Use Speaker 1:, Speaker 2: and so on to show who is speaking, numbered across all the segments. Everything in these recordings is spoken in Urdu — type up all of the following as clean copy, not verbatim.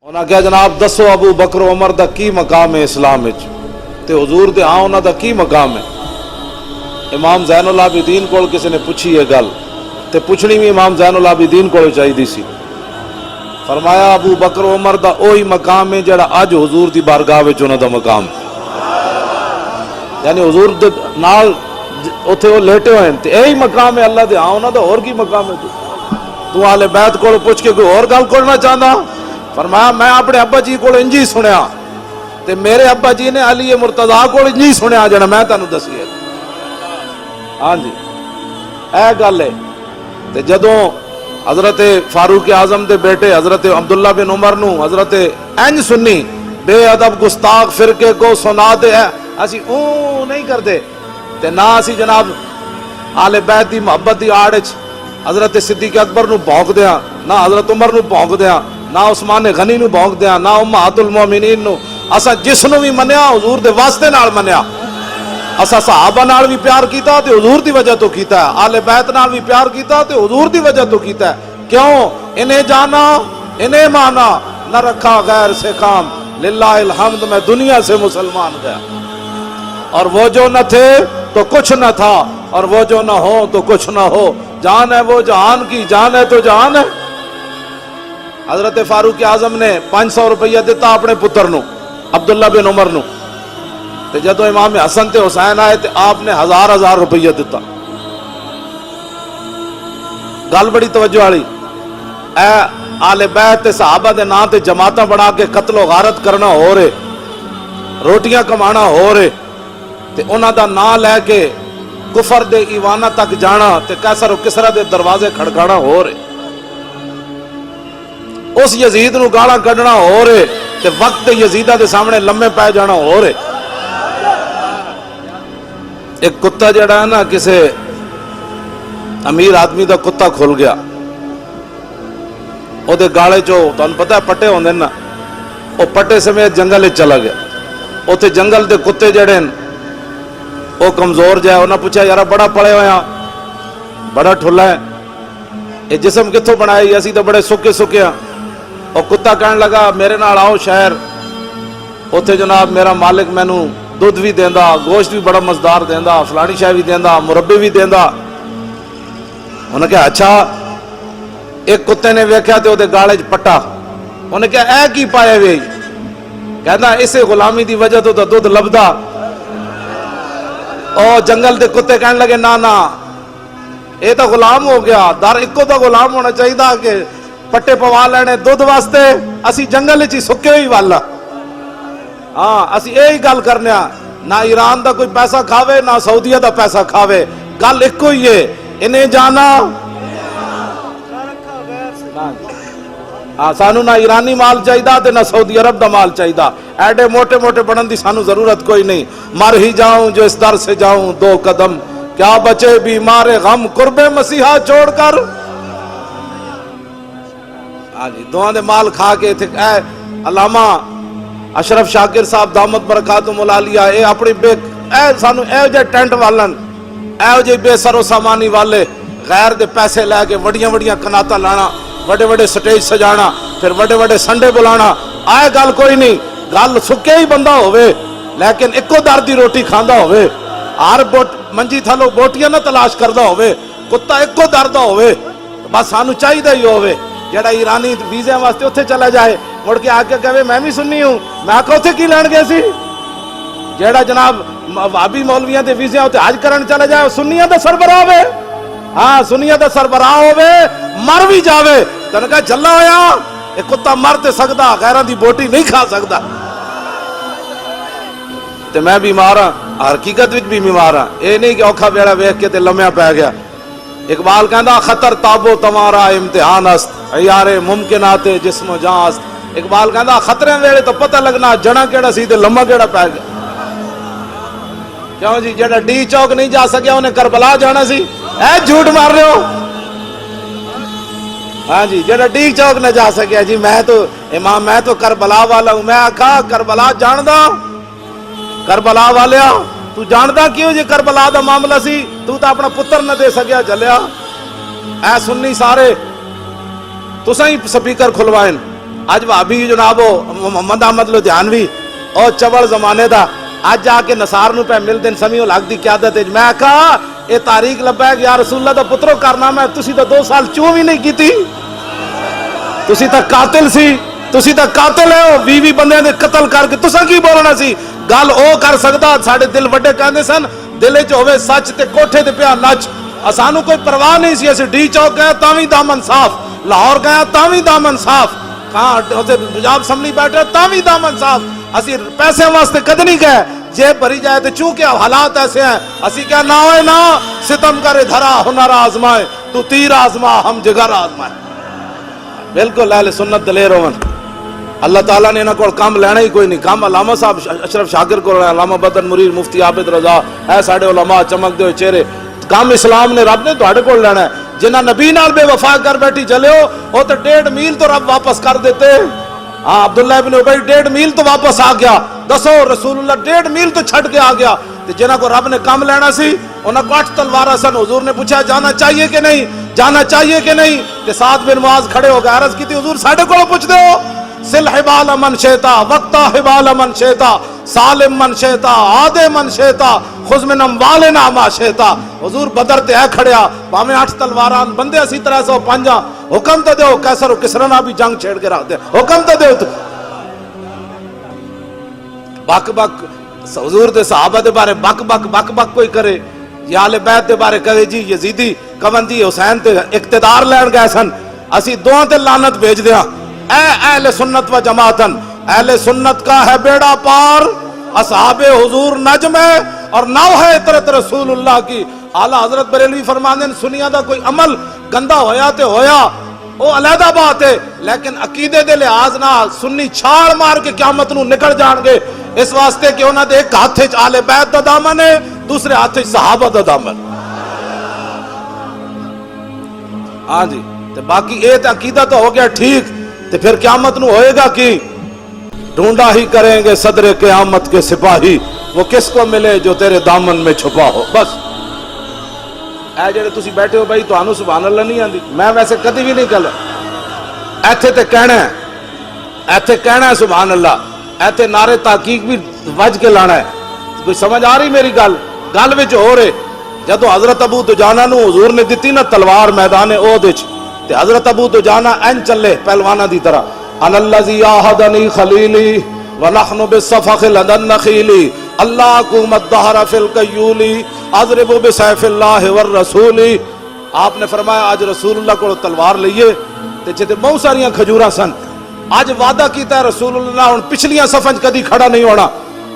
Speaker 1: انہاں کہا جناب دسو ابو بکر عمر دا کی مقام ہے اسلام وچ تے حضور دے ہاں انہاں دا کی مقام ہے؟ امام زین العابدین کول کسی نے پوچھی یہ گل تے پوچھنی بھی امام زین العابدین کول چاہیے سی۔ فرمایا ابو بکر عمر دا اوہی مقام ہے جڑا اج حضور دی بارگاہ وچ انہاں دا مقام، یعنی حضور دے نال اوتھے وہ لیٹے ہوئے تے یہی مقام ہے اللہ دے ہاں انہاں دا اور کی مقام ہے؟ تو اہل بیت کول پوچھ کے کوئی اور گل کرنا چاہندا؟ فرمایا میں اپنے ابا جی کو انجی سنیا تے میرے ابا جی نے علی مرتضیٰ کو انجی سنیا جڑا میں تانوں دسی ہے۔ ہاں جی اے گل ہے۔ تے جدوں حضرت فاروق اعظم دے بیٹے حضرت عبداللہ بن عمر نو حضرت انج سنی بے ادب گستاخ فرقے کو سنا دے اسی اوں نہیں کردے تے نہ اسی جناب آل بیت دی محبت دی آڑ وچ حضرت صدیق اکبر نو بھونک دیاں، نہ حضرت عمر نو بھونک دیاں، نہ عثمان غنی نو بھونک دیاں، نہ امہات المومنین نو۔ اسا جس نو بھی منیا حضور دے واسطے نال منیا۔ اسا صحابہ نال بھی پیار کیتا تے حضور دی وجہ تو کیتا ہے، آل بیت نال بھی پیار کیتا تے حضور دی وجہ تو کیتا ہے۔ کیوں؟ انہیں جانا انہیں مانا نہ رکھا غیر سے کام، للہ الحمد میں دنیا سے مسلمان گیا۔ اور وہ جو نہ تھے تو کچھ نہ تھا، اور وہ جو نہ ہو تو کچھ نہ ہو، جان ہے وہ جہان کی، جان ہے تو جہان ہے۔ حضرت فاروق اعظم نے 500 روپیہ دیتا اپنے پتر نو عبداللہ بن عمر نو، تے جدو امام حسن تے حسین آئے تے آپ نے 1000 روپیہ دیتا۔ گل بڑی توجہ والی، اے آل بیت تے صحابہ دے نام تے جماعتاں بنا کے قتل و غارت کرنا ہو رہے، روٹیاں کمانا ہو رہے، تے انہاں دا نام لے کے کفر دے ایوانہ تک جانا تے قیصر و کسریٰ دے دروازے کھڑکانا ہو رہے، اس یزید نو گالاں کڈنا ہو رہے تے وقت یزیدہ دے سامنے لمے پے جانا ہو رہے۔ ایک کتا جڑا ہے نا کسے امیر آدمی دا کتا کھل گیا، او دے گالے چو تانوں پتہ ہے پٹے ہوندے نا، او پٹے سمیت جنگل چلا گیا۔ اوتھے جنگل دے کتے جڑے او کمزور جائے، انہاں پوچھا یارا بڑا پڑے ہویا بڑا ٹھلا ہے، یہ جسم کتھوں بنائی؟ اسی تو بڑے سکے سکے ہیں۔ اور کتا کہنے لگا میرے نال آؤ شہر، اوتھے جناب میرا مالک مینوں دودھ بھی دیندا، گوشت بھی بڑا مزدار دیندا، فلانی شے بھی دیندا، مربی بھی دیندا۔ انہوں نے کہا اچھا۔ ایک کتے نے ویکھیا تے اودے گالے چ پٹا، انہوں نے کہا اے کی پایا وے؟ کہندا اسے غلامی دی وجہ تو دودھ لبدا۔ او جنگل دے کتے کہنے لگے نا نا اے تو غلام ہو گیا، در اکو تو غلام ہونا چاہیے کہ پٹے پوا لینے دودھ واسطے، اسی جنگل چی سکے ہوئی والا۔ ہاں اسی یہی گل کرنے، نہ ایران دا کوئی پیسہ کھاوے نہ سعودیہ دا پیسہ کھاوے، گل ایک ہی ہے، انہیں جانا سانو نہ ایرانی مال چاہیے تے نہ سعودی عرب دا مال چاہیے، ایڈے موٹے موٹے بنن دی سانو ضرورت کوئی نہیں۔ مر ہی جاؤں جو اس در سے جاؤں 2 قدم، کیا بچے بیمار غم قرب مسیحا چھوڑ کر۔ ہاں جی دعا دے مال کھا کے تھے۔ اے علامہ اشرف شاکر صاحب دامت برکاتہم العالیہ، اے اپنی بے اے سانو اے جے ٹینٹ والن، اے جے بے سر و سامانی والے غیر دے پیسے لے کے وڈیاں وڈیاں کناتا لانا، بڑے بڑے سٹیج سجانا، پھر بڑے بڑے سنڈے بلانا، آئے گل کوئی نہیں، گل سکے ہی بندہ ہوئے لیکن اکو در دی روٹی کھاندا ہوئے، ہر منجی تھلو بوٹیاں نہ تلاش کردا ہوئے، کتا اکو در دا ہوئے، بس سانو چاہیے ہی ہوئے۔ جڑا ایرانی ویزے واسطے اتھے چلا جائے مڑ کے آ کے کہے میں بھی سنی ہوں، میں آکھا اتھے کی لین گئے سی؟ جڑا جناب وہابی مولویاں دے ویزے اتھے حج کرن چلا جائے سنیاں دا سربراہ ہوئے، ہاں سنیاں دا سربراہ ہوئے، مر بھی جاوے تنہاں کہا جلا ہویا ایک کتا مر تے سکدا، غیران دی بوٹی نہیں کھا سکدا۔ تے میں بیمار ہاں، حقیقت وچ بھی بیمار ہاں، اے نہیں کہ اوکھا بیڑا ویکھ کے تے لمیا پی گیا۔ اقبال کہندا خطر تابو تمہارا امتحان است، عیار ممکنات جسم و جان است۔ اقبال کہندا خطرے ویلے تو پتہ لگنا جڑا کیڑا سی تے لمہ کیڑا پی گیا۔ کیوں جی جڑا ڈی چوک نہیں جا سکیا انہیں کربلا جانا سی؟ اے جھوٹ مار رہے ہو؟ ہاں جی جڑا ڈی چوک نہ جا سکیا جی میں تو امام میں تو کربلا والا ہوں۔ میں آکھا کربلا جاندا؟ کربلا والیا تو جاندا کیوں جی کربلا دا معاملہ سی؟ تو اپنا پتر نہ دے سکیا جلیا۔ اے سنی سارے تساں ہی سپیکر کھلوائیں، اج بھابی جناب محمد احمد لدھیانوی او چبل زمانے دا اج جا کے نصار نو پہ مل دن سمیع الحق دی قیادت وچ میں کہا اے تاریخ لبیک یا رسول اللہ دا پترو کارنامہ ہے تسی تو 2 سال چوں بھی نہیں کیتی تسی تا قاتل سی تسی تا قاتل ہے 20 بندے دے قتل کر کے تساں کی بولنا سی گل او کر سکدا ساڈے دل وڈے کہندے سن دل وچ ہوے سچ تے کوٹھے تے پیا نچ اسانو کوئی پرواہ نہیں سی اسی ڈی چوک گئے تاں وی دامن صاف لاہور گئے تاں وی دامن صاف کہاں پنجاب اسمبلی بیٹھے تاں وی دامن صاف اسی پیسے واسطے کد نہیں گئے جیب بھری جائے تو چونکہ حالات ایسے ہیں اسی کیا نہ ہوئے نہ ستم کرے دھرا ہنر آزمائے تو تیر آزما ہم جگر آزمائے بالکل اہل سنت دلیر ہون اللہ تعالیٰ نے انہاں کو کام لینا ہی کوئی نہیں کام علامہ صاحب اشرف شاکر کو لینا علامہ بدر مریر مفتی عابد رضا اے ساڑے علماء چمک دے ہوئے چہرے کام اسلام نے رب نے تواڈے کول لینا ہے جنہاں نبی نال بے وفا کر بیٹھی چلے ہو وہ تو 1.5 میل تو رب واپس کر دیتے ہاں عبداللہ ابن ابی 1.5 میل تو واپس آ گیا دسو رسول اللہ 1.5 میل تو چھٹ کے آ گیا جنہاں کو رب نے کام لینا سی انہاں کو 8 تلوارہ سن حضور نے پوچھا جانا چاہیے کہ نہیں جانا چاہیے کہ نہیں کہ سعد بن معاذ کھڑے ہو گئے عرض کی تھی حضور ساڑھے کو پوچھ دے ہو سل حبال من شیطا وقتا حبال من شیطا سالم من شیطا عادے من شیطا خذ من اموالنا ما شیطا حضور بدر تے ہے کھڑیا باہمیں 8 تلواران بندے اسی طرح سے 5 حکم تو دے کیسر و کسرنا بھی جنگ چھیڑ کے رکھ دے حکم تو دے بک بک حضور دے صحابہ دے بارے بک بک بک بک کوئی کرے یا اہل بیت دے بارے کہے جی یزیدی کون جی حسین تے اقتدار لین گئے سن اسی دوہاں تے لعنت بھیج دیاں اے اہل سنت و جماعتن اہل سنت کا ہے بیڑا پار اصحاب حضور نجم ہے اور نو ہے اطرت رسول اللہ کی اعلیٰ حضرت بریلوی فرماندے سنیا دا کوئی عمل گندا ہویا تے ہویا وہ علیحدہ بات ہے لیکن عقیدے دے لحاظ نہ سنی چھاڑ مار کے قیامت نو نکل جان گے اس واسطے کہ انہاں دے ایک ہاتھ وچ اہل بیت دا دامن ہے دوسرے ہاتھ وچ صحابہ دا دامن ہاں جی تے باقی اے تے عقیدہ تو ہو گیا ٹھیک تے پھر قیامت نو ہوئے گا کی ڈھونڈا ہی کریں گے صدر قیامت کے سپاہی وہ کس کو ملے جو تیرے دامن میں چھپا ہو بس اے جڑے تسی بیٹھے ہو بھائی تانوں سبحان اللہ نہیں آندی میں ویسے کدی بھی نہیں کہلا ایتھے تے کہنا ہے سبحان اللہ ایتھے نعرے تحقیق بھی وج کے لانا ہے کوئی سمجھ آ رہی میری گل وچ ہو رہے جدو حضرت ابو دجانہ نو حضور نے دتی نا تلوار میدان احد وچ تے حضرت ابو دجانہ این چلے پہلوانہ دی طرح ان الذی آہدنی خلیلی ونحن بالصفخ لدى النخیل اللہ قومت دہر فی القیولی اضرب بسیف اللہ والرسول آپ نے فرمایا آج رسول اللہ کو تلوار لئیے تے چھتے بہت ساریاں کھجوراں سن آج وعدہ کیتا ہے رسول اللہ ان پچھلیاں صفحج کدی کھڑا نہیں ہونا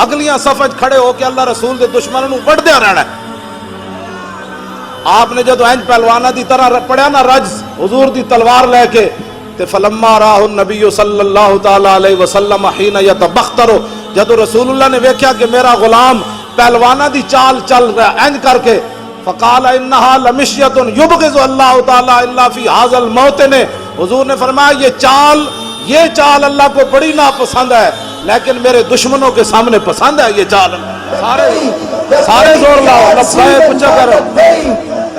Speaker 1: اگلیاں صفحج کھڑے ہو کے اللہ رسول دے دشمنوں وڑ دیا رہنا ہے آپ نے جدو اینج پہلوانہ دی طرح پڑھیا نا رجز حضور دی تلوار لے کے تے فلما راہ النبی صلی اللہ تعالی علیہ وسلم حین یتبختر جدو رسول اللہ نے ویکھیا کہ میرا غلام پہلوانہ دی چال چل رہا اینج کر کے فقال انہا لمشیت یبغض اللہ تعالی الا فی ھذا الموطن حضور نے فرمایا یہ چال اللہ کو بڑی ناپسند ہے لیکن میرے دشمنوں کے سامنے پسند ہے یہ چال سارے زور لاؤ لبیک پوچھا کرو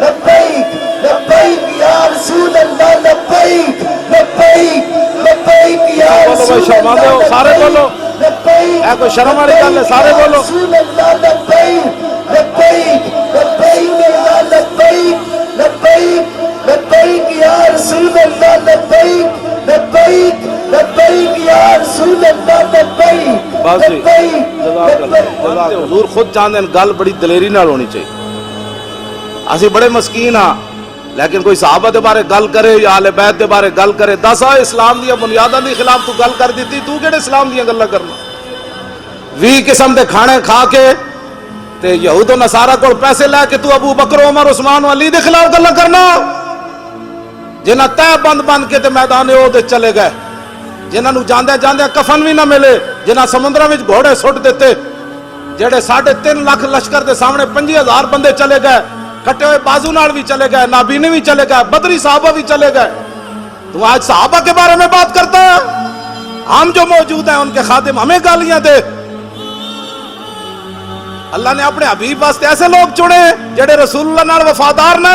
Speaker 2: لبیک لبیک یا رسول اللہ لبیک لبیک لبیک یا رسول اللہ
Speaker 1: سارے بولو اے کوئی شرم والی گل ہے سارے بولو
Speaker 2: رسول اللہ لبیک لبیک لبیک یا لبیک لبیک لبیک یا رسول اللہ لبیک لبیک لبیک یا رسول اللہ لبیک
Speaker 1: لبیک حضور خود چاہتے ہیں گل بڑی دلیری نال ہونی چاہیے اسی بڑے مسکین ہاں لیکن کوئی صحابہ دے بارے گل کرے یا اہل بیت دے بارے گل کرے دسا اسلام دیا بنیاداں دی خلاف تو گل کر دیتی تو کیڑے اسلام دیا گلاں کرنا 20 قسم دے کھانے کھا کے تے یہود و نصارہ کول پیسے لے کے تو ابو بکر عمر عثمان و علی دے خلاف گلاں کرنا جنہاں تہ بند بند کے تے میدان احد چلے گئے جنہاں نو جاندے جاندے کفن بھی نہ ملے جنہاں سمندراں وچ گھوڑے سٹ دیتے جڑے 3.5 لاکھ لشکر دے سامنے 5000 بندے چلے گئے کٹے ہوئے بازو نال بھی چلے گئے نابینے بھی چلے گئے بدری صحابہ بھی چلے گئے تو آج صحابہ کے بارے میں بات کرتا ہے ہم جو موجود ہیں ان کے خادم ہمیں گالیاں دے اللہ نے اپنے حبیب واسطے ایسے لوگ چنے جڑے رسول اللہ نال وفادار نہ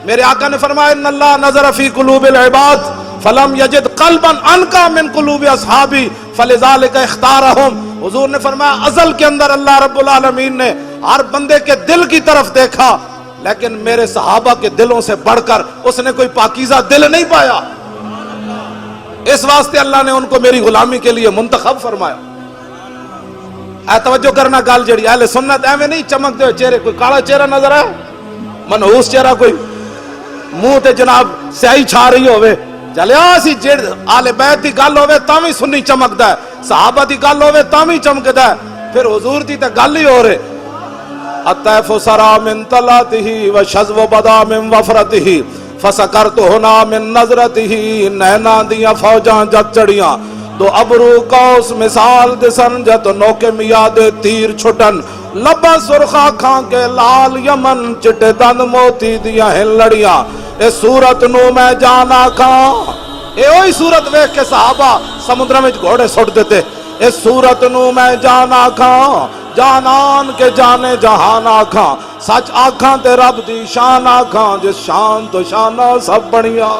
Speaker 1: میرے آقا نے فرمایا ان اللہ نظر فی قلوب العباد فلم یجد قلبا انقا من قلوب اصحابی فلذلک اختارہم. حضور نے فرمایا ازل کے اندر اللہ رب العالمین نے ہر بندے کے دل کی طرف دیکھا، لیکن میرے صحابہ کے دلوں سے بڑھ کر اس نے کوئی پاکیزہ دل نہیں پایا، اس واسطے اللہ نے ان کو میری غلامی کے لیے منتخب فرمایا. اے توجہ کرنا گل جڑی اہل سنت ایویں نہیں چمکتے ہوئے چہرے، کوئی کالا چہرہ نظر آئے، منحوس چہرہ، کوئی منہ تے جناب سیاہی چھا رہی ہوئے، چلیا سی جڑ آل بیت دی گل ہوئے تاویں سنی چمکدا ہے، صحابہ دی گل ہوئے تاویں چمکدا ہے، پھر حضور دی تے گل ہی ہو رہے. الطیف سرا من طلعته وشذو بدا من وفرته فسکرت ہنا من نظرته. نینا دیاں فوجاں جت چڑیاں، دو ابرو قوس مثال دسن جت نوکے میاد تیر چھٹن. لبا سرخا کھان کے لال یمن چٹے دند موتی دیاں ہن لڑیاں. اے صورت نو میں جانا کھاں، اے اوہی صورت ویکھ کے صحابہ سمندر میں گھوڑے سٹ دیتے. اے صورت نو میں جانا کھاں، جانان کے جانے جہان آکھاں. سچ آکھاں تے رب دی شان آکھاں، جس شان تو شانہ سب بڑھیا.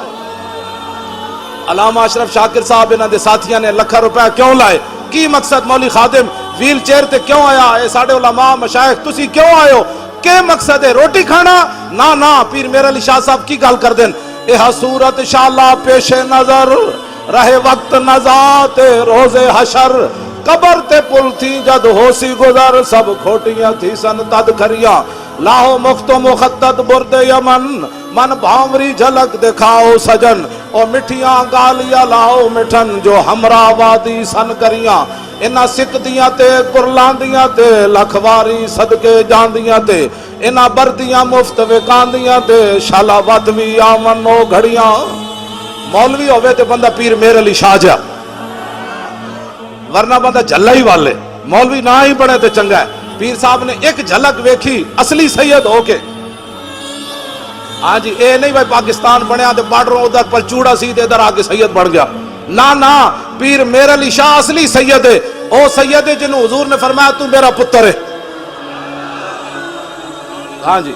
Speaker 1: علامہ اشرف شاکر صاحب انہاں دے ساتھیاں نے لکھا روپے کیوں لائے؟ کی مقصد؟ مولوی خادم ویل چیئر تے کیوں آیا؟ اے ساڑے علماء مشائخ تسی کیوں آئے ہو؟ کہ مقصد ہے روٹی کھانا؟ نا پیر میرا علی شاہ صاحب کی گل کر دیں. اے صورت شالا پیش نظر رہے وقت نزات روز حشر. قبر تے پل تھی جد ہو سی گزر، سب کھوٹیاں تھی سن تد کھریاں. لاہو مخت و مخطط برد یمن، من بھاوری جھلک دکھاؤ سجن. اور مٹھیاں گالیاں لاؤ مٹھن جو ہمراہ وادی سن کریاں. انہاں سکدیاں تے قرلاندیاں تے لکھواری صدقے جاندیاں تے. انہاں بردیاں مفت وکاندیاں تے شالا ود بھی آمن او گھڑیاں. مولوی ہوئے تے بندہ پیر میرے علی شاہ جا، ورنہ بندہ جھلا ہی والے. مولوی نہ ہی بڑے تے چنگا ہے. پیر صاحب نے ایک جھلک ویکھی اصلی سید ہو کے. ہاں جی اے نہیں بھائی پاکستان بنیا تے بارڈروں ادھر پر چوڑا سی تے ادھر آ کے سید بن گیا. نا پیر میرے علی شاہ اصلی سید ہے. او سید ہے جنہوں حضور نے فرمایا تو میرا پتر ہے. ہاں جی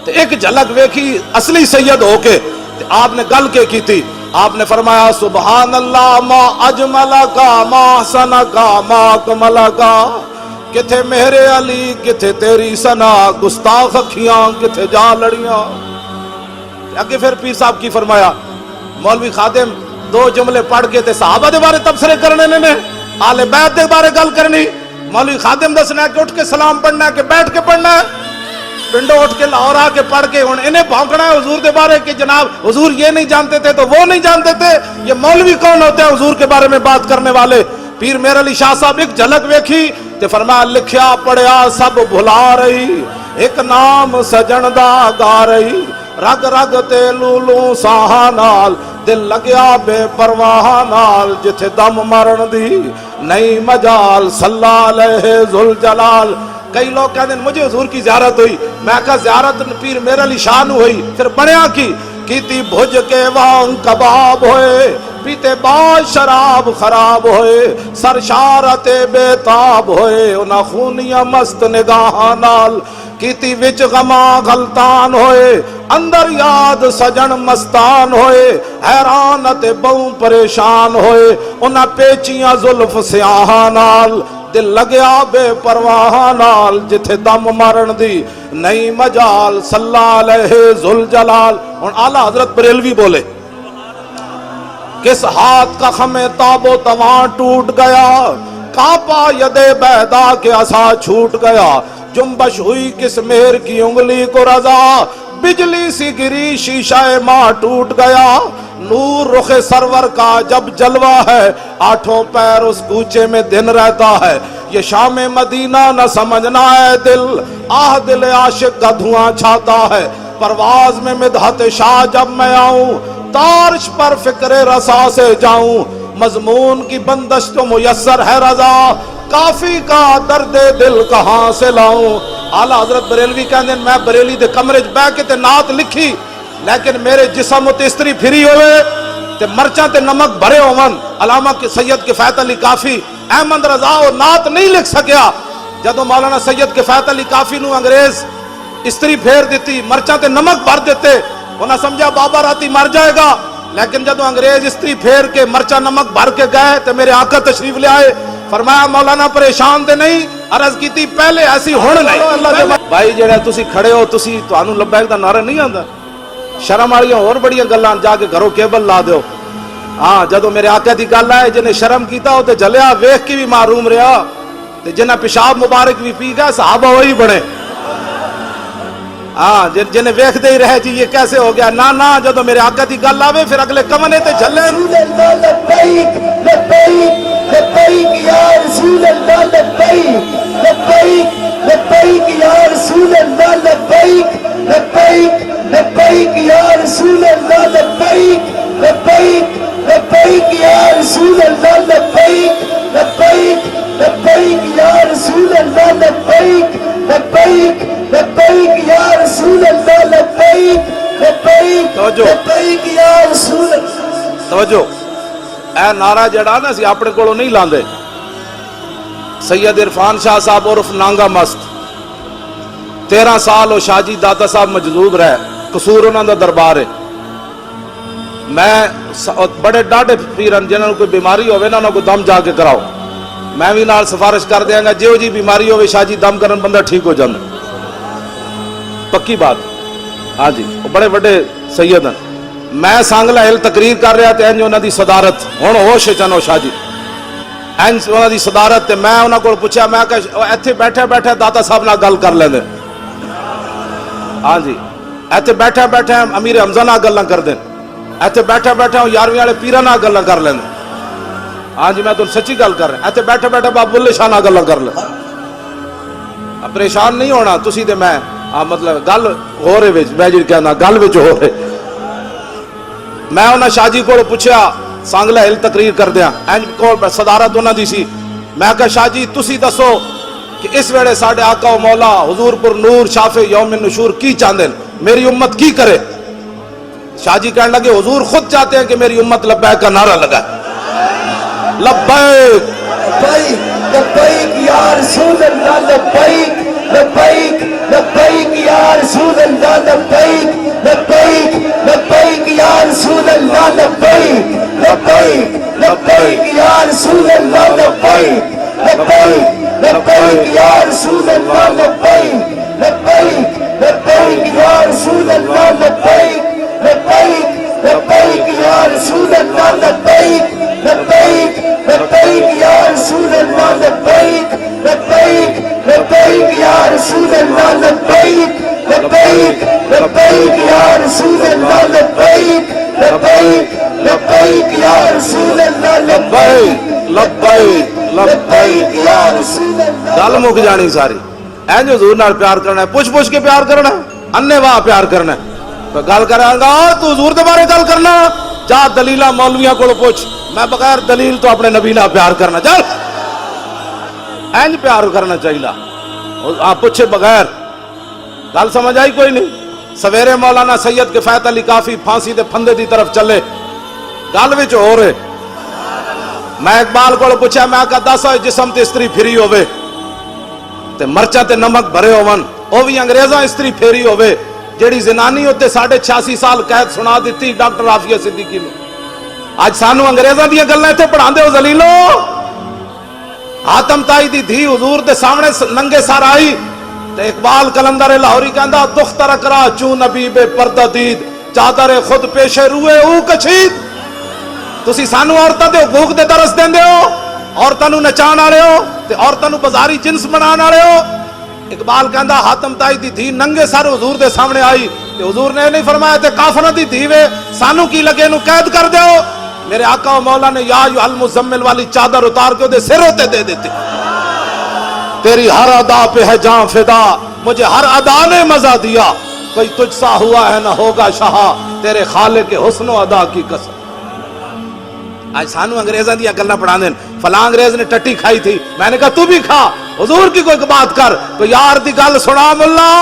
Speaker 1: تے ایک جھلک ویکھی اصلی سید ہو کے تے آپ نے گل کے کی تھی. آپ نے فرمایا سبحان اللہ ما اجملا کا ما حسنا کا ما کملا کا. کتھے میرے علی کتھے تیری سنا، گستاخ اکھیاں کتھے جا لڑیاں. اگے پھر پیر صاحب کی فرمایا مولوی خادم دو جملے پڑھ کے تے صحابہ دے بارے تبصرے کرنے نے آل بیت دے بارے گل کرنی. مولوی خادم دسنا ہے کہ اٹھ کے سلام پڑھنا ہے کہ بیٹھ کے پڑھنا ہے. پنڈو اٹھ کے لاہور آ کے پڑھ کے انہیں بھونکنا ہے حضور دے بارے کہ جناب حضور یہ نہیں جانتے تھے تو وہ نہیں جانتے تھے. یہ مولوی کون ہوتے ہیں حضور کے بارے میں بات کرنے والے؟ پیر میرے علی شاہ صاحب ایک جھلک ویکھی تے فرمایا لکھیا پڑھیا سب بھلا رہی، ایک نام سجن دا گا رہی. رگ رگ تے لولوں ساہاں نال دل لگیا بے پرواہ نال. جتھے دم مرن دی نہیں مجال صلی علیہ ذوالجلال. کئی لوگ کہتے ہیں مجھے حضور کی زیارت ہوئی. میں کہا زیارت پیر میرے علی شاہ نو ہوئی، پھر بنیا کی تی بھج کے وان کباب ہوئے، پیتے باز شراب خراب ہوئے، سرشارت بے تاب ہوئے. انہاں خونیاں مست نگاہاں نال کیتی وچ غما غلطان ہوئے، اندر یاد سجن مستان ہوئے، حیران تے بہوں پریشان ہوئے. انہاں پیچیاں زلف سیاہاں نال دل لگیا بے پرواہ نال. جتھے دم مرن دی نہیں مجال صلی علیہ ذوالجلال. اور اعلیٰ حضرت بریلوی بولے کس ہاتھ کا خمِ تاب و تواں ٹوٹ گیا، کانپا ید بیدا کے عصا چھوٹ گیا. جنبش ہوئی کس مہر کی انگلی کو رضا، بجلی سی گری شیشہ ماں ٹوٹ گیا. نور رخ سرور کا جب جلوہ ہے، آٹھوں پیر اس کوچے میں دن رہتا ہے. یہ شام مدینہ نہ سمجھنا ہے دل، آہ دل عاشق کا دھواں چھاتا ہے. پرواز میں مدحت شاہ جب میں آؤں، تارش پر فکر رسا سے جاؤں. مضمون کی بندش تو میسر ہے رضا، کافی کا درد دل کہاں سے لاؤں. اعلیٰ حضرت بریلوی کہندے ہیں میں بریلی دے کمرے چ بیٹھ کے تے نعت لکھی، لیکن میرے جسم تے استری پھری ہوئے تے مرچاں تے نمک بھرے ہون. علامہ سید کفایت علی کافی احمد رضا اور نعت نہیں لکھ سکیا. جدو مولانا سید کفایت علی کافی نو انگریز استری پھیر دیتی، مرچاں تے نمک بھر دیتے، انہاں سمجھا بابا راتی مر جائے گا. لیکن جدو انگریز استری پھیر کے مرچا نمک بھر کے گئے تو میرے آقا تشریف لے آئے، فرمایا مولانا پریشان تے نہیں، عرض کیتی پہلے ایسی ہن نہیں۔ بھائی جڑا تسی کھڑے ہو، تسی تانوں لبیک دا نعرہ نہیں آندا؟ شرم والیاں اور بڑیاں گلاں جا کے گھروں کیبل لا دیو۔ ہاں جدو میرے آقا دی گل آئے، جنہیں شرم کیتا ہو تے جلیا، ویکھ کے بھی معروم رہا، تے جنہیں پیشاب مبارک بھی پی گئے، صحابہ وہی بنے۔ ہاں جنہیں ویکھ دے ہی رہے جی یہ کیسے ہو گیا، نہ جدو میرے آقا دی گل آوے پھر اگلے کمنے تے جھلے۔
Speaker 2: رسول اللہ لبیک لبیک لبیک یا رسول اللہ لبیک لبیک لبیک یا رسول اللہ لبیک لبیک لبیک یا رسول اللہ لبیک لبیک لبیک یا رسول اللہ لبیک لبیک لبیک یا رسول اللہ لبیک لبیک لبیک یا رسول اللہ لبیک لبیک لبیک یا رسول اللہ۔
Speaker 1: توجہ، اے نعرہ جڑا نا سی اپنے کولوں نہیں لاندے۔ سید عرفان شاہ صاحب عرف نانگا مست 13 سال وہ شاہ جی داتا صاحب مجذوب رہے، قصور انہاں دا دربار ہے۔ میں بڑے ڈاڈے پیرن جنہاں کوئی بیماری ہوئے نا انہاں کو دم جا کے کراؤ، میں بھی نال سفارش کر دیاں گا، جیو جی بیماری ہوئے شاہ جی دم کرن بندہ ٹھیک ہو جاندے، پکی بات۔ ہاں جی وہ بڑے بڑے سید ہیں۔ میں سانگلہ ہل تقریر کر رہا تے انج انہاں دی صدارت، ہن ہوش چنو شاہ جی انج انہاں دی صدارت تے میں انہاں کول پوچھا، میں کہ ایتھے بیٹھے بیٹھے داتا صاحب نال گل کر لیندے۔ ہاں جی ایتھے بیٹھے بیٹھے امیر حمزہ نال گلاں کر دین، ایتھے بیٹھے بیٹھے 11ویں والے پیراں نال گلاں کر لیندے۔ ہاں جی میں تم سچی گل کر رہا، ایتھے بیٹھے بیٹھے بابو اللہ شاہ نال گلاں کر لیں۔ پریشان نہیں ہونا تسی تے میں، مطلب گل ہو رہے وچ میں جی کہنا گل وچ ہو رہے۔ میں انہاں شاہ جی کو پوچھا سانگلہ ہل تقریر کر دیاں، انج کو صدارت انہاں دی سی، میں کہا شاہ جی تسی دسو کہ اس ویلے ساڈے آقا و مولا حضور پر نور شافع یوم نشور کی چاہندے، میری امت کی کرے؟ شاہ جی کہنے لگے حضور خود چاہتے ہیں کہ میری امت لبیک کا نعرہ لگائے، لبیک
Speaker 2: لبیک لبیک یا رسول اللہ لبیک لبیک لبیک یا رسول اللہ لبیک لبیک لبیک یا رسول اللہ لبیک لبیک لبیک یا رسول اللہ لبیک لبیک لبیک یا رسول اللہ لبیک لبیک لبیک یا رسول اللہ لبیک لبیک لبیک یا رسول اللہ لبیک لبیک لبیک یا رسول اللہ لبیک لبیک لبیک یا رسول اللہ لبیک لبیک لبیک یا رسول اللہ لبیک لبیک لبیک یا رسول اللہ
Speaker 1: لبیک لبیک لبیک۔
Speaker 2: یا رسول اللہ۔
Speaker 1: گل مک جانی ساری، این حضور نال پیار کرنا ہے، پوچھ پوچھ کے پیار کرنا ہے، انے واہ پیار کرنا ہے۔ گل کرا گا تو حضور دے بارے گل کرنا، جا دلیلہ مولویاں کو پوچھ، میں بغیر دلیل تو اپنے نبی نال پیار کرنا، چل اینج پیار کرنا چاہیے، آپ پوچھے بغیر۔ گل سمجھ آئی کوئی نہیں؟ سویرے مولانا سید کفایت علی کافی پھانسی دے پھندے دی طرف چلے، گل وچ ہو رہے۔ میں اقبال کو پوچھا، میں کہا دس ہوئے جسم تے استری پھری ہوئے تے مرچا تے نمک بھرے ہون، او بھی انگریزاں استری پھیری ہوئے، جیڑی زنانی ہوتے 86.5 سال قید سنا دیتی ڈاکٹر عافیہ صدیقی نے۔ آج سانو انگریزاں دیا گلیں تھے پڑھا دے ہو زلیلو۔ حاتم تائی دی دھی حضور دے سامنے ننگے سار آئی تے اقبال کلندر لاہوری کہندا دختر کرا چون نبی بے پردہ دید چادر خود پیش روئے او کچھید۔ تسی سانو عورتاں دے حقوق دے درس دیندے ہو، عورتاں نو نچان والے ہو تے عورتاں نو بازاری جنس بنان والے ہو۔ اقبال کہندا حاتم تائی دی دھی ننگے سر حضور دے سامنے آئی تے حضور نے نہیں فرمایا تے کافراں دی دھی وے سانو کی لگے نو قید کر دیو۔ میرے آقا و مولا نے یا ایھا المزمل والی چادر اتار کے دے سر ہوتے دے دیتے۔ تیری ہر ادا پہ ہے جان فدا، مجھے ہر ادا نے مزہ دیا، کوئی تجھ سا ہوا ہے نہ ہوگا شاہ، تیرے خالق کے حسن و ادا کی قسم۔ آج سانو انگریزاں دیا گلاں پڑھا دین، فلاں انگریز نے ٹٹی کھائی تھی، میں نے کہا تو بھی کھا، حضور کی کوئی بات کر، تو یار دی گل سنا ملا،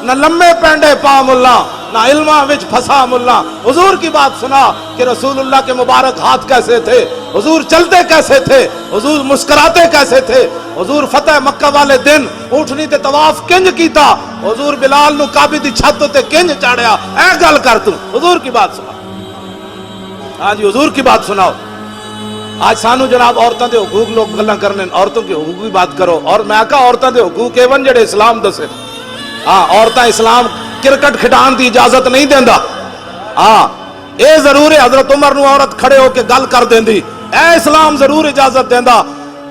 Speaker 1: نہ لمے پینڈے پا ملا، نہ علماں وچ پھسا ملا، حضور کی بات سنا کہ رسول اللہ کے مبارک ہاتھ کیسے تھے، حضور چلتے کیسے تھے، حضور مسکراتے کیسے تھے، حضور فتح مکہ والے دن اونٹنی تے طواف کنج کیتا، حضور بلال نو کعبے دی چھت تے کنج چاڑیا، اے گل کر تو حضور کی بات سنا۔ ہاں جی حضور کی بات سناؤ. آج سانو جناب عورتوں کے حقوق لوگ گلاں کرنے, عورتوں کے حقوق کی بات کرو. اور میں کہا عورتوں کے حقوق ایون جڑے اسلام دسے. ہاں عورتیں اسلام کرکٹ کھڈان دی اجازت نہیں دیندا. ہاں اے ضرور ہے حضرت عمر نو عورت کھڑے ہو کے گل کر دیندی. اے اسلام ضرور اجازت دیندا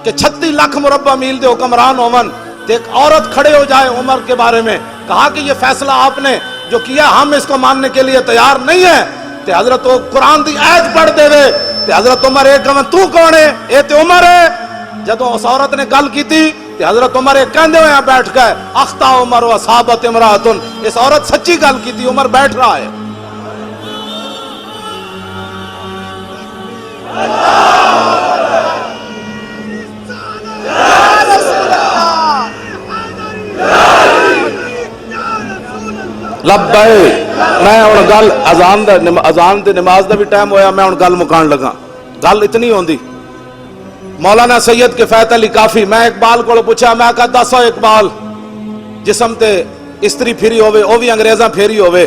Speaker 1: کہ 36 لاکھ مربع میل دے حکمران ہون تے ایک عورت کھڑے ہو جائے عمر کے بارے میں. کہا کہ یہ فیصلہ آپ نے جو کیا ہم اس کو ماننے کے لیے تیار نہیں ہیں. تے حضرت قرآن دی آیت پڑھ دے وے تے حضرت عمر ایک کہن تو کون ہے؟ اے تے عمر ہے. جدوں اس عورت نے گل کیتی تے حضرت عمر ایک کہندے ہوئے بیٹھ گئے اخطا عمر و صحابت امراتن. اس عورت سچی گل کیتی, عمر بیٹھ رہا ہے. لبیک. میں ہن گل اذان تے نماز دا بھی ٹائم ہویا, میں ہن گل مکان لگا. گل اتنی ہوندی مولانا سید کفایت علی کافی, میں اقبال کو پوچھا, میں کہا دسو اقبال جسم تے استری پھری ہوئے او بھی انگریزاں پھیری ہوئے,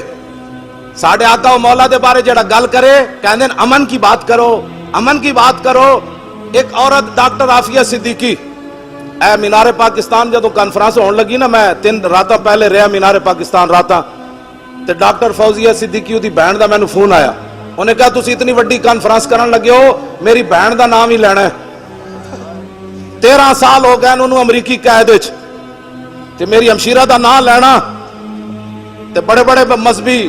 Speaker 1: ساڑھے آقا و مولا دے بارے جڑا گل کرے کہندے امن کی بات کرو, امن کی بات کرو. ایک عورت ڈاکٹر عافیہ صدیقی اے مینار پاکستان جدوں کانفرنس ہون لگی نا, میں 3 راتاں پہلے رہا مینار پاکستان راتاں, تے ڈاکٹر فوزیہ صدیقی دی بہن دا مینوں فون آیا. انہیں کہا تسی اتنی وڈی کانفرنس کرن لگے ہو, میری بہن دا نام ہی لینا ہے. 13 سال ہو گئے انہوں امریکی قید وچ, تے میری ہمشیرہ دا نام لینا تے بڑے بڑے مذہبی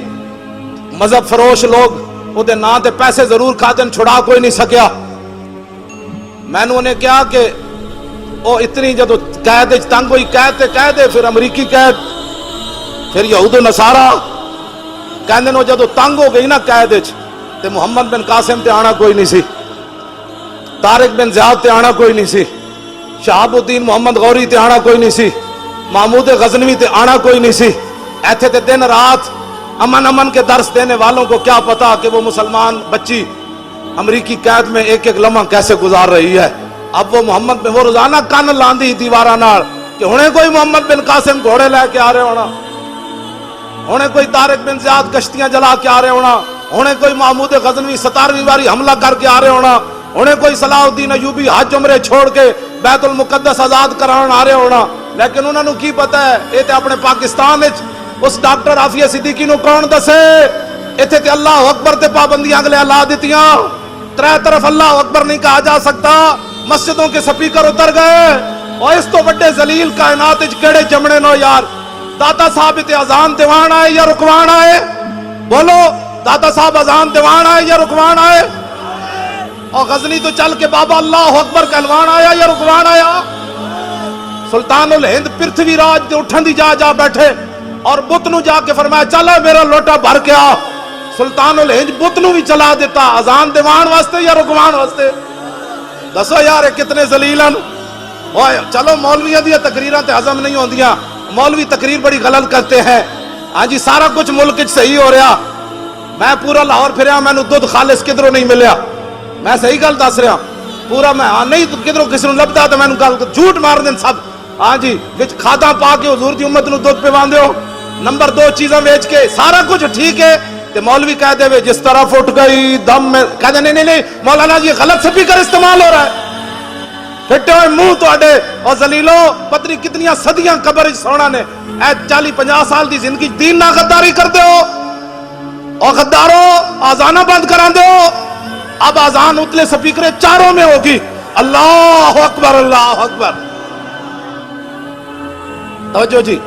Speaker 1: مذہب فروش لوگ او دے نام تے پیسے ضرور کھاتے چھڑا کوئی نہیں سکیا. میں نے کہا کہ او اتنی جدو قید وچ تنگ ہوئی, قید تے قید ہے, پھر امریکی قید, پھر یہود و نصارا کہندے نو جدو تنگ ہو گئی نا قید وچ تے محمد بن قاسم تے آنا کوئی نہیں سی, طارق بن زیاد تے آنا کوئی نہیں سی, شہاب الدین محمد غوری تے آنا کوئی نہیں سی, محمود غزنوی تے آنا کوئی نہیں سی. ایتھے تے دن رات امن کے درس دینے والوں کو کیا پتا کہ وہ مسلمان بچی امریکی قید میں ایک ایک لمحہ کیسے گزار رہی ہے. اب وہ محمد میں وہ روزانہ کان لاندی دیوارہ نال کہ ہونے کوئی محمد بن قاسم گھوڑے لے کے آ رہے ہونا, ہونے کوئی طارق بن زیاد کشتیاں جلا کے آ رہے ہونا, ہونے کوئی محمود غزنوی 17ویں باری حملہ کر کے آ رہے ہونا, ہونے کوئی صلاح الدین ایوبی حج عمرے چھوڑ کے بیت المقدس آزاد کران آ رہے ہونا. لیکن انہوں نے کی پتا ہے یہ تے اپنے پاکستان اس ڈاکٹر عافیہ صدیقی نو کون دسے. ایتھے تے اللہ اکبر تے پابندیاں اگلے لا دیتیاں, 3 طرف اللہ اکبر نہیں کہا جا سکتا, مسجدوں کے سپیکر اتر گئے. اور اس تو بڑے ذلیل کائنات وچ کیڑے جمنے نو یار. داتا صاحب تے اذان دیوان آئے یا رکوان آئے؟ بولو, داتا صاحب اذان دیوان آئے یا رکوان آئے؟ اور غزنی تو چل کے بابا اللہ اکبر کہلوان آیا یا رکوان آیا؟ سلطان الہند پرتھوی راج دے اٹھن دی جا بیٹھے اور بت نو جا کے فرمایا چلا میرا لوٹا بھر کے آ. سلطان الہند بت نو بھی چلا دیتا, اذان دیوان واسطے یا رکوان واسطے؟ دسو یار کتنے ذلیلن. چلو مولویاں دی تقریراں تے ہضم نہیں ہوندیاں, مولوی تقریر بڑی غلط کرتے ہیں. ہاں جی سارا کچھ ملک صحیح ہو رہا, میں پورا لاہور پھریا مینوں دودھ خالص کدھروں نہیں ملیا, میں صحیح گل دس رہا پورا, میں نہیں کدھروں کسی نوں لبدا تے مینوں گل جھوٹ مار دین سب. ہاں جی وچ کھادا پا کے حضور دی امت نوں دودھ پواندے ہو, نمبر 2 چیزاں بیچ کے سارا کچھ ٹھیک ہے تے مولوی کہہ دے وے جس طرف اٹھ گئی دم میں کہہ دے نہیں مولانا جی غلط سپیکر استعمال ہو رہا ہے. پھٹے ہوئے منہ تواڈے اور ذلیلو, پتری کتنیاں صدیاں قبر وچ سونا نے, اے 40-50 سال دی زندگی دین نہ غداری کر دے ہو, اور غدارو آزانہ بند کران دے ہو. اب آزان اتلے سپیکریں چاروں میں ہوگی, اللہ اکبر اللہ اکبر. توجہ جی,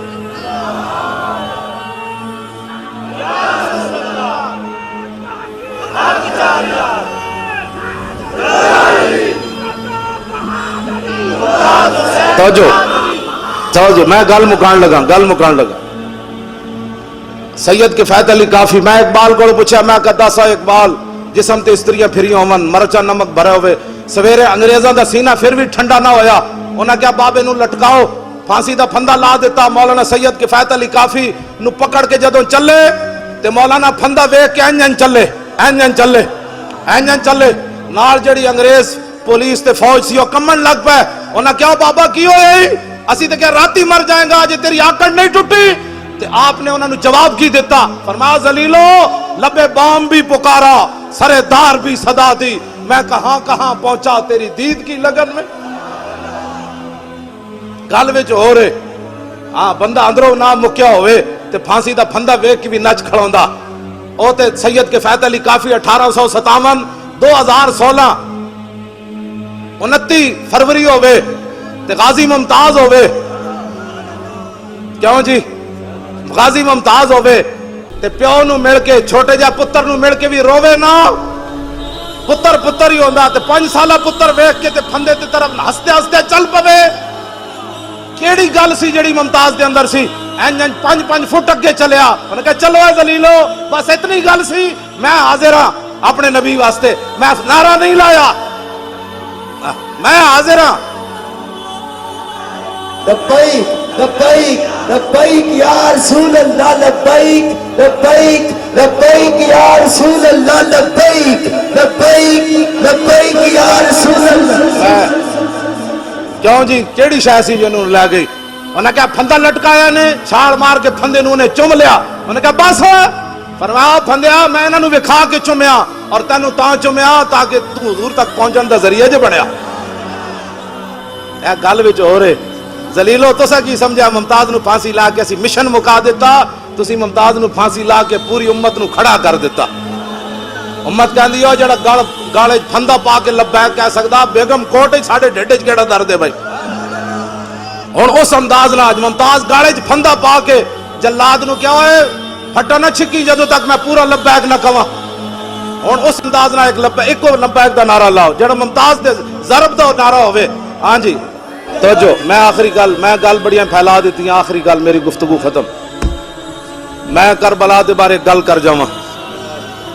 Speaker 1: توجہ میں گل مکان لگا. سید کفایت علی کافی, میں اقبال کو پوچھا, میں کہتا سا اقبال جسم تے استریاں پھری ہومن, مرچا نمک بھرے ہوئے, سویرے انگریزاں دا سینہ پھر بھی ٹھنڈا نہ ہویا, انہاں کیا بابے نو لٹکاؤ, پھانسی دا پھندا لا دیتا. مولانا سید کفایت علی کافی نو پکڑ کے جدوں چلے تے مولانا پھندا ویکھ کے انجن چلے نال جڑی انگریز پولیس تے فوج سی او کمن لگ پے. انہاں کیا بابا کی ہوئی, اسی تے کہ راتی مر جائیں گا جے تیری آکڑ نہیں ٹوٹی. تے آپ نے انہاں نو جواب کی دیتا, فرمایا ذلیلو لبے بام بھی پکارا, سردار بھی صدا دی، میں کہاں کہاں پہنچا تیری دید کی لگن میں. گل وچ ہو رہے ہاں بندہ اندروں نہ مکیا ہوئے تے پھانسی دا پھندا ویکھ کے بھی نچ کھڑوندا. او تے سید کفایت علی کافی 1857 2016 29 فروری ہوئے تے غازی ممتاز ہوئے. کیوں جی غازی ممتاز ہوئے تے پیو نو مل کے چھوٹے جا پتر نو مل کے بھی رووے نا. پتر پتر ہی ہوندا تے 5 سالہ پتر ویکھ کے تے پھندے تے طرف ہستے ہستے چل پوے. کیڑی گل سی جڑی ممتاز دے اندر سی؟ انج 5 فٹ اگے چلیا. انہوں نے کہا چلو اے ذلیلو بس اتنی گل سی، میں حاضر ہاں اپنے نبی واسطے، میں نعرہ نہیں لایا، میں حاضر ہاں.
Speaker 2: لبیک لبیک لبیک یا رسول اللہ، لبیک لبیک لبیک یا رسول اللہ، لبیک لبیک لبیک یا رسول اللہ.
Speaker 1: کیوں جی کیڑی شے سی جنوں لے گئی؟ انہوں نے کہا پھندا لٹکایا نے، چھال مار کے پھندے نوں نے چوم لیا. انہوں نے کہا بس فرمایا پھندیا میں انہاں نوں وکھا کے چومیا اور تینوں تاں چومیا تاکہ تو حضور تک پہنچن دا ذریعہ جو بنیا. اے گل وچ ہو رہے ذلیلو تسا کی سمجھا ممتاز نو پھانسی لا کے اسی مشن مکا دیتا، تسی ممتاز نو پھانسی لا کے پوری امت نو کھڑا کر دیتا. امت کہندی ہو جڑا گالے پھندا پا کے لبیک کہہ سکدا، بیگم کوٹ وچ ساڈے ڈھڈ وچ کیڑا درد ہے بھائی. ہن اس انداز نال ممتاز گالے وچ پھندا پا کے جلاد نو کیا ہوئے پھٹا نہ چھکی جدوں تک میں پورا لبیک نہ کواں. ہن اس انداز نال ایک لبیک دا نعرہ لاؤ جڑا ممتاز دے ضرب دا نعرہ ہوے. ہاں جی توجہ، میں آخری گل بڑیاں پھیلا دیتی ہیں، آخری گل میری گفتگو ختم. میں کربلا دے بارے گل کر جاواں.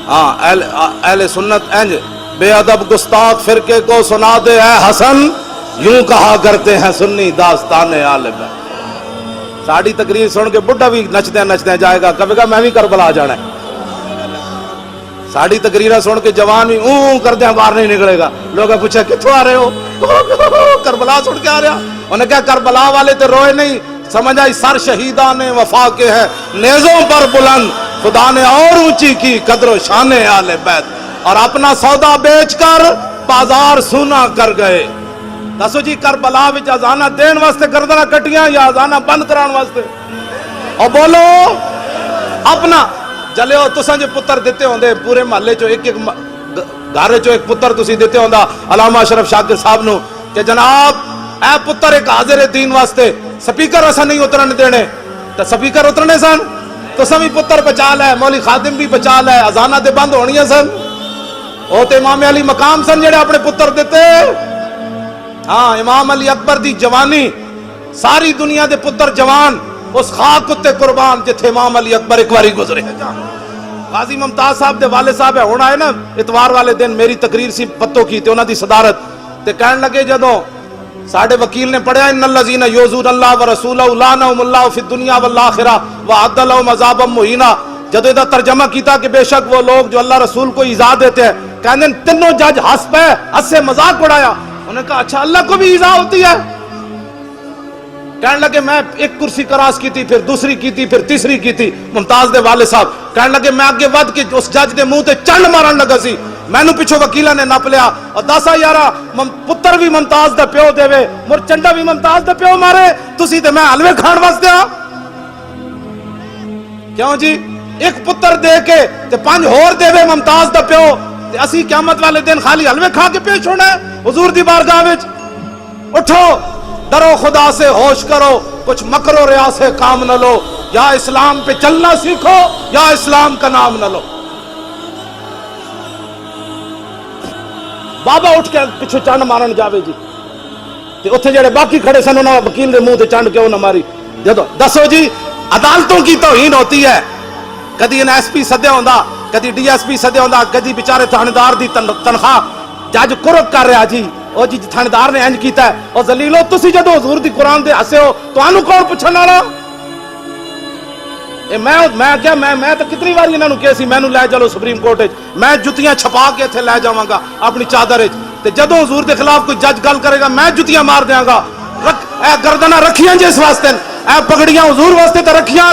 Speaker 1: ہاں اہل سنت انج بے ادب گستاخ فرقے کو سنا دے اے حسن، یوں کہا کرتے ہیں سنی داستان آل بیت. ساڑی تقریر سن کے بڈھا بھی نچدے جائے گا، کہے گا میں بھی کربلا جانا ہے. ساڑی تقریرہ سن کے جوان بھی اون کردے باہر نہیں نکلے گا. لوگ پوچھا کتھوں آ رہے ہو؟ کربلا سن کے آ رہا. انہوں نے کہا کربلا والے تے روئے نہیں، سمجھ آئی سر شہیدان وفا کے ہیں نیزوں پر بلند، خدا نے اور اونچی کی قدر و شان آل بیت، اور اپنا سودا بیچ کر بازار سونا کر گئے. دسو جی کربلا وچ اذانہ دین واسطے گردناں کٹیاں یا اذانہ بند کران واسطے؟ اور بولو اپنا جلے ہو تساں جو پتر دیتے ہوندے پورے محلے چو ایک گھر چو ایک پتر تسی دیتے ہوندا علامہ اشرف شاکر صاحب نو کہ جناب اے پتر ایک حاضر دین واسطے سپیکر اسا نہیں اترن دینے، تو سپیکر اترنے سن تساں بھی پتر بچا لے، مولوی خادم بھی بچا لے، اذانہ تے بند ہونیاں سن. او تے امام علی مقام سن جڑے اپنے پتر دیتے. ہاں امام علی اکبر دی جوانی، ساری دنیا دے پتر جوان اس خاک اتے قربان جتھے امام علی اکبر ایک واری گزرے. غازی ممتاز صاحب دے والد صاحب ہے ہونا ہے نا اتوار والے دن میری تقریر سی پتوں کی تے انہاں دی صدارت تے کہن لگے جدوں ساڈے وکیل نے پڑھیا ان الذین یؤذون اللہ ورسولہ لعنہم اللہ فی الدنیا والآخرہ وأعد لهم عذابا مہینا. جدوں دا ترجمہ کیتا کہ بے شک وہ لوگ جو اللہ رسول کو ایذا دیتے ہیں، کہندے تینوں جج ہنس پے، ہنسے مذاق اڑایا. انہوں نے کہا اچھا اللہ کو بھی ایذا ہوتی ہے؟ کہنے لگے میں ایک کرسی کراس کی تھی، پھر دوسری کی تھی، پھر تیسری کی تھی. ممتاز دے والد صاحب کہنے لگے میں آگے ود کے اس جج دے منہ تے چنڈ مارن لگا سی، مینوں پچھو وکیلاں نے نپ لیا اور دسا یارا پتر بھی ممتاز دا پیو دے وے مر چنڈا بھی ممتاز دا پیو مارے، تسی تے میں حلوے کھان واسطے آ. کیوں جی ایک پتر دے کے تے 5 ہور دے وے ممتاز دا پیو تے اسی قیامت والے دن خالی حلوے کھا کے پیش ہونا ہے حضور دی بارگاہ وچ. اٹھو ڈرو خدا سے، ہوش کرو، کچھ مکر و ریا سے کام نہ لو، یا اسلام پہ چلنا سیکھو یا اسلام کا نام نہ لو. بابا اٹھ کے پچھو چنڈ مارن جاوے جی تے اوتھے جڑے باقی کھڑے سن انہاں وکیل دے منہ تے چنڈ کیوں نہ ماری؟ جدو دسو جی عدالتوں کی توہین ہوتی ہے. کدی ان ایس پی سدے ہوندا، کدی ڈی ایس پی سدے ہوندا، کدی بیچارے تھاندار دی تنخواہ جج قرب کر رہا جی او جی تھاندار نے انج کیتا ہے. او ذلیلو تسی جدو حضور دی قرآن دے ہسے ہو تانوں کون پوچھن والا؟ میں کیا میں تو کتنی بار انہاں نوں کہیا سی مینوں لے چلو سپریم کورٹ وچ، میں جتیاں چھپا کے ایتھے لے جاواں گا اپنی چادر وچ، تے جدوں حضور دے خلاف کوئی جج گل کرے گا میں جتیاں مار دیاں گا. اے گردناں رکھیاں جس واسطے، اے پگڑیاں حضور واسطے تے رکھیاں.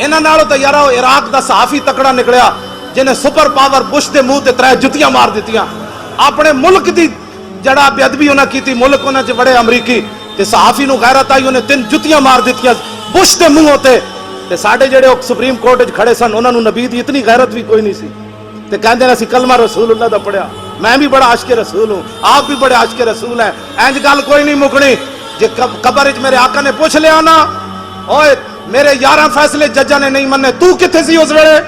Speaker 1: انہاں نالوں تے یارو عراق دا صحافی تکڑا نکلیا جنہیں سپر پاور بش دے منہ تے 3 جتیاں مار دیتیاں، اپنے ملک دی جڑا بے ادبی انہاں کیتی، ملک انہاں چ بڑے امریکی تے صحافی نو غیرت آئی، انہیں 3 جتیاں مار دیتیاں بش دے منہ تے ساڈے جڑے سپریم کورٹ وچ کھڑے سن انہاں نو نبی دی اتنی غیرت بھی کوئی نہیں سی تے کہندے نے اسی کلمہ رسول اللہ دا پڑھیا، میں بھی بڑا عاشق رسول ہوں، آپ بھی بڑے عاشق رسول ہیں، انج گل کوئی نہیں مکنی۔ جے قبر وچ میرے آقا نے پوچھ لیا نا، اوئے میرے 11 فیصلے ججاں نے نہیں مننے، تو کتھے سی اس ویلے؟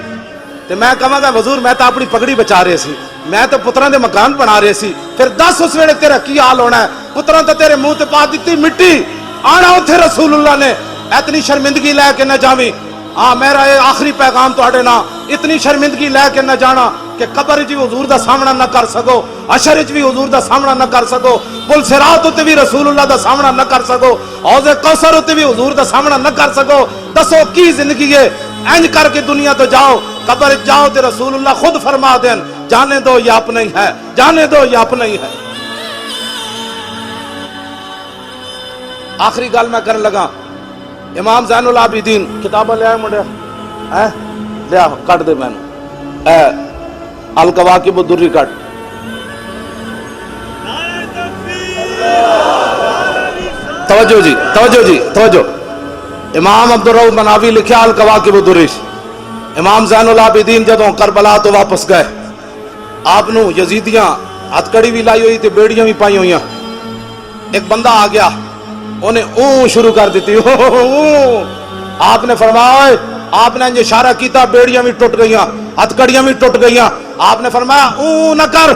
Speaker 1: تے میں کہاں گا حضور میں تو اپنی پگڑی بچا رہے سی، میں تو پتراں دے مکان بنا رہے سی، پھر دس اس ویلے تیرا کی حال ہونا ہے؟ پتراں تو تیرے منہ تے پا دیتی مٹی، آنا اتھے رسول اللہ نے، اتنی شرمندگی لے کے نہ جاویں۔ ہاں میرا یہ آخری پیغام تواڈے نال، اتنی شرمندگی لے کے نہ جانا کہ قبر وچ بھی حضور دا سامنا نہ کر سکو، حشر وچ بھی حضور دا سامنا نہ کر سکو، پل صراط تے بھی رسول اللہ دا سامنا نہ کر سکو، حوض کوثر تے بھی حضور دا سامنا نہ کر سکو۔ دسو کی زندگی ہے؟ انج کر کے دنیا تو جاؤ، قبر وچ جاؤ تے رسول اللہ خود فرما دین جانے دو یہ اپنا ہی ہے، جانے دو یہ اپنا ہی ہے۔ آخری گل میں کرن لگا، امام زین العابدین کتاباں لے آئے منڈیا، لیا کٹ دے مینوں الکواکب الدری کٹ۔ توجہ جی توجہ جی توجہ، امام عبدالرؤف مناوی لکھیا الکواکب الدری۔ امام زین العابدین جدوں کربلا تو واپس گئے، آپ نو یزیدیاں ہتھ کڑی بھی لائی ہوئی تے بیڑیاں بھی پائی ہوئی، ایک بندہ آ گیا انہیں اون شروع کر دیتی، آپ نے فرمایا، آپ نے اشارہ کیتا، بیڑیاں بھی ٹوٹ گئیاں، ہتھ کڑیاں بھی ٹوٹ گئیاں، آپ نے فرمایا اون نہ کر،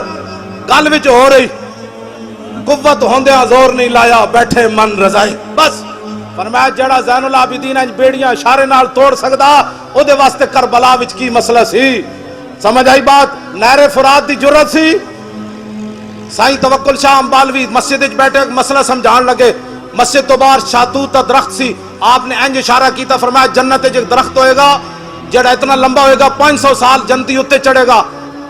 Speaker 1: گل وچ ہو رہی، قوت ہوندیاں زور نہیں لایا، بیٹھے من رضائی۔ بس فرمایا جڑا زین العابدین بیڑیاں اشارے نال توڑ سکدا، او دے واسطے کربلا وچ کی مسئلہ سی؟ سمجھ آئی بات؟ نہر فرات دی جرت سی۔ سائیں توکل شاہ امبالوی مسجد وچ بیٹھے مسئلہ سمجھان لگے، مسجد تو باہر شاتوت دا درخت سی، آپ نے انج اشارہ کیتا، فرمایا جنت وچ ایک درخت ہوئے گا جڑا اتنا لمبا ہوئے گا 500 سال جنتی اتے چڑھے گا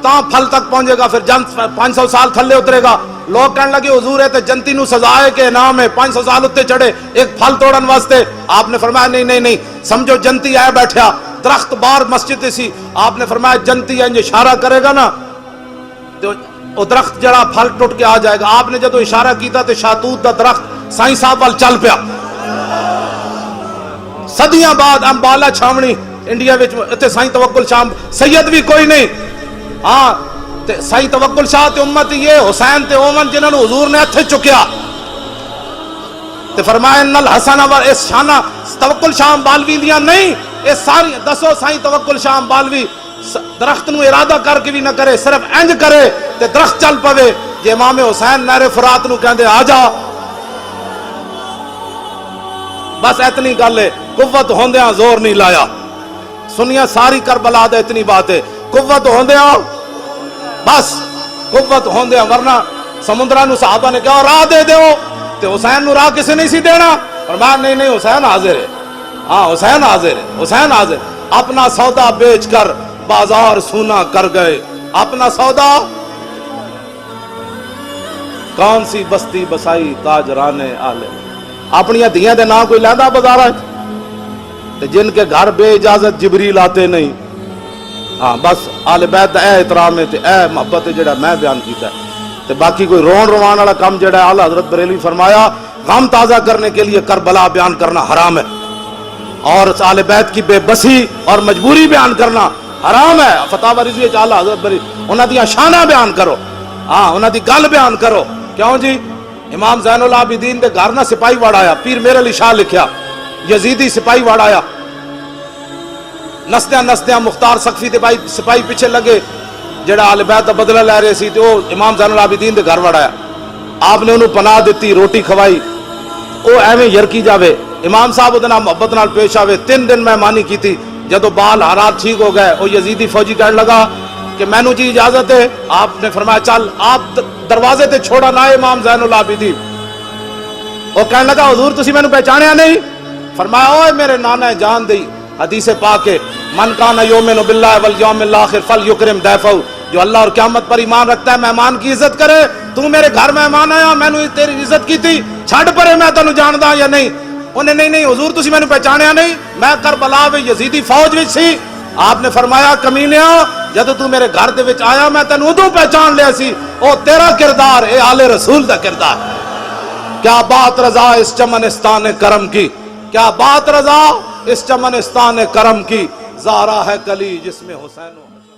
Speaker 1: تاں پھل تک پہنچے گا، پھر جنت 500 سال تھلے اترے گا۔ لوگ کہنے لگے حضور ہے تے جنتی نو سزا ہے کہ انعام ہے 500 سال اتے چڑھے ایک پھل توڑن واسطے؟ آپ نے فرمایا نہیں نہیں نہیں، سمجھو جنتی آئے بیٹھیا، درخت باہر مسجد سی، آپ نے فرمایا جنتی انج اشارہ کرے گا نا تو وہ درخت جڑا پھل ٹوٹ کے آ جائے گا۔ آپ نے جدو اشارہ کیتا تے شاتوت دا درخت سائیں صاحب وال چل پیا۔ صدیاں بعد امبالا چھاونی انڈیا وچ تے سائیں توکل شاہ سید بھی کوئی نہیں، ہاں تے سائیں توکل شاہ تے امت یہ حسین تے اومن جنہاں نو حضور نے ہتھے چکیا تے فرمایا ان الحسن و اس شانہ توکل شاہ امبالوی دیاں نہیں، اے ساری دسو سائیں توکل شاہ امبالوی درخت نو ارادہ کر کے بھی نہ کرے، صرف انج کرے تے درخت چل پوے۔ جے امام حسین نہر فرات نو کہندے آ جا، بس اتنی گل ہے، قوت ہوندیاں زور نہیں لایا۔ سنیا ساری کربلا دے اتنی بات ہے، قوت ہوندیاں، بس قوت ہوندیاں، ورنہ سمندرہ نو صحابہ نے کہا راہ دے دیو تے حسین نو راہ کسے نہیں سی دینا، فرمایا نہیں نہیں حسین حاضر ہے، ہاں حسین حاضر ہے، حسین حاضر۔ اپنا سودا بیچ کر بازار سونا کر گئے، اپنا سودا کون سی بستی بسائی تاجران آلے، اپنی دھیاں دے نام کوئی لیندا بازار ہے جن کے گھر بے اجازت جبریل آتے نہیں۔ ہاں بس آل بیت اے احترام ہے تے اے محبت ہے جڑا میں بیان کیتا ہے تے باقی کوئی رون روان والا کام جڑا اعلیٰ حضرت بریلوی فرمایا غم تازہ کرنے کے لیے کربلا بیان کرنا حرام ہے، اور آل بیت کی بے بسی اور مجبوری بیان کرنا حرام ہے۔ فتاوی رضوی اعلیٰ حضرت بریلوی انہاں دی شانہ بیان کرو، ہاں انہاں دی گل بیان کرو۔ کیوں جی؟ امام زین العابدین دے گھر نہ سپاہی وڑ آیا، پیر میرے علی شاہ لکھیا یزیدی سپاہی وڑ آیا، نسدیاں نسدیاں مختار سقفی دے سپاہی پیچھے لگے جڑا آل بیت دا بدلہ لے رہے سی تے وہ امام زین العابدین دے گھر وڑ آیا، آپ نے انہوں پناہ دیتی، روٹی کھوائی، وہ ایویں یرکی جاوے، امام صاحب ادھے نال محبت نال پیش آوے، 3 دن مہمانی کیتی، جدو بال حالات ٹھیک ہو گئے وہ یزیدی فوجی کہنے لگا کہ میں نو جی اجازت ہے، آپ نے فرمایا چل، آپ دروازے تے چھوڑا نہ امام زین العابدین، وہ کہنے لگا حضور تسی میں نو پہچانیا نہیں؟ فرمایا اوے میرے نانا جان دی، حدیث پاک ہے من کان یؤمن باللہ والیوم الاخر فلیکرم ضیفہ، جو اللہ اور قیامت پر ایمان رکھتا ہے مہمان کی عزت کرے۔ تو میرے گھر مہمان آیا، میں نے تیری عزت کی تھی، چھڑ پرے میں تینوں جاندا یا نہیں؟ انہیں نہیں نہیں حضور تسی میں نے پہچانیا نہیں، میں کربلا وچ یزیدی فوج وچ سی۔ آپ نے فرمایا کمینیا جدو تو میرے گھر دے وچ آیا میں تینوں ادوں پہچان لیا سی او تیرا کردار اے آل رسول دا کردار. کیا بات رضا اس چمنستان کرم کی, کیا بات رضا اس چمنستان کرم کی, زہرا ہے کلی جس میں حسین و حسن.